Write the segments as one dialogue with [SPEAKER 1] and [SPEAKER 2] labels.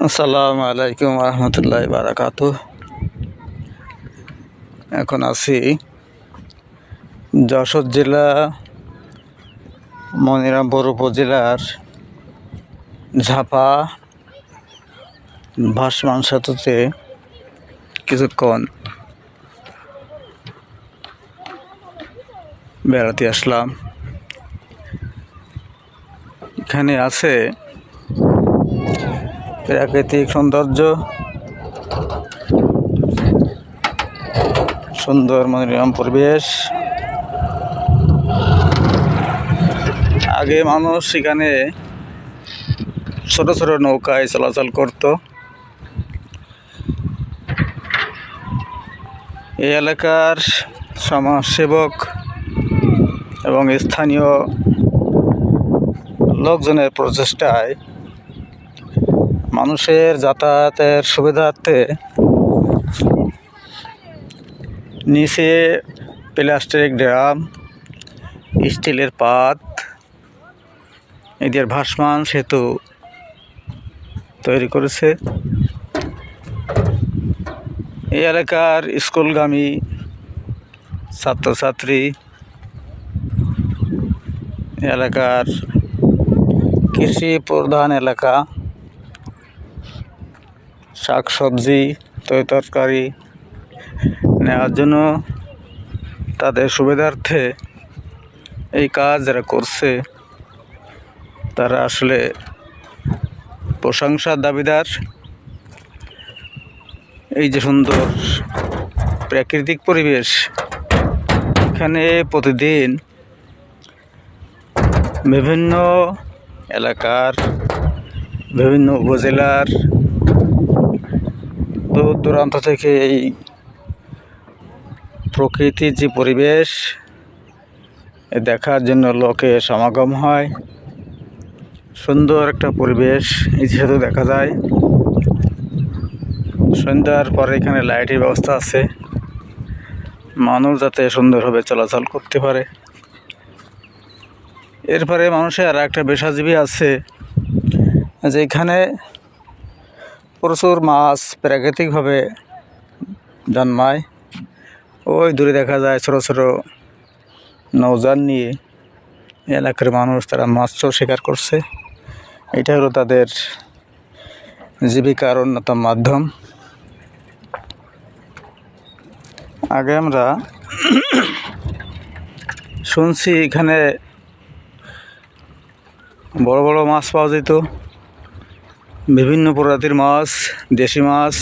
[SPEAKER 1] আসসালামু আলাইকুম রহমতুল্লাহি বারাকাতুহ। এখন আছি যশোর জেলা মনিরামপুর উপজেলার ঝাপা ভাসমান সেতুতে কিছুক্ষণ বেড়াতে আসলাম। এখানে আছে প্রাকৃতিক সৌন্দর্য, সুন্দর মনোরম পরিবেশ। আগে মানুষ এখানে ছোট ছোট নৌকায় চলাচল করত। এই এলাকার সমাজসেবক এবং স্থানীয় লোকজনের প্রচেষ্টায় মানুষের যাতায়াতের সুবিধার্থে নিচে প্লাস্টিক ড্রাম, স্টিলের পাত এদের ভাসমান সেতু তৈরি করেছে। এই এলাকার স্কুলগামী ছাত্রছাত্রী, এলাকার কৃষি প্রধান এলাকা, শাকসবজি তরকারি নেওয়ার জন্য তাদের সুবিধার্থে এই কাজ যারা করছে তারা আসলে প্রশংসার দাবিদার। এই যে সুন্দর প্রাকৃতিক পরিবেশ, এখানে প্রতিদিন বিভিন্ন এলাকার বিভিন্ন উপজেলার দূর দূরান্ত থেকে এই প্রকৃতির যে পরিবেশ দেখার জন্য লোকের সমাগম হয়। সুন্দর একটা পরিবেশ এই যেহেতু দেখা যায়। সন্ধ্যার পরে এখানে লাইটের ব্যবস্থা আছে, মানুষ যাতে সুন্দরভাবে চলাচল করতে পারে। এরপরে মানুষের আর একটা পেশাজীবী আছে যে এখানে প্রচুর মাছ প্রাকৃতিকভাবে জন্মায়। ওই দূরে দেখা যায় ছোট ছোট নৌযান নিয়ে এলাকার মানুষ তারা মাছ শিকার করছে। এটা হলো তাদের জীবিকার অন্যতম মাধ্যম। আগে আমরা শুনছি এখানে বড় বড় মাছ পাওয়া যেত, বিভিন্ন প্রজাতির মাছ, দেশি মাছ,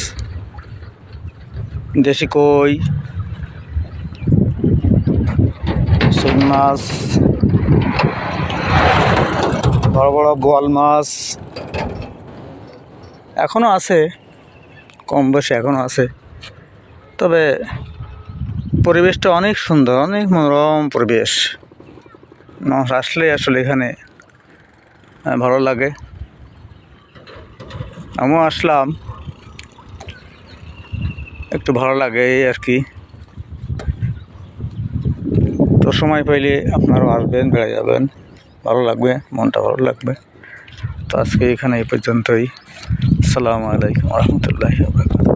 [SPEAKER 1] দেশি কই, শিং মাছ, বড় বড় বোয়াল মাছ এখনও আছে, কম বেশি এখনও আছে। তবে পরিবেশটা অনেক সুন্দর, অনেক মনোরম পরিবেশ। মানুষ আসলে আসলে এখানে ভালো লাগে। আমিও আসলাম, একটু ভালো লাগে এই আর কি। তো সময় পাইলে আপনারাও আসবেন, বেড়ে যাবেন, ভালো লাগবে, মনটা ভালো লাগবে। তো আজকে এখানে এই পর্যন্তই। আসসালামু আলাইকুম রহমতুল্লাহি ওয়া বারাকাতুহু।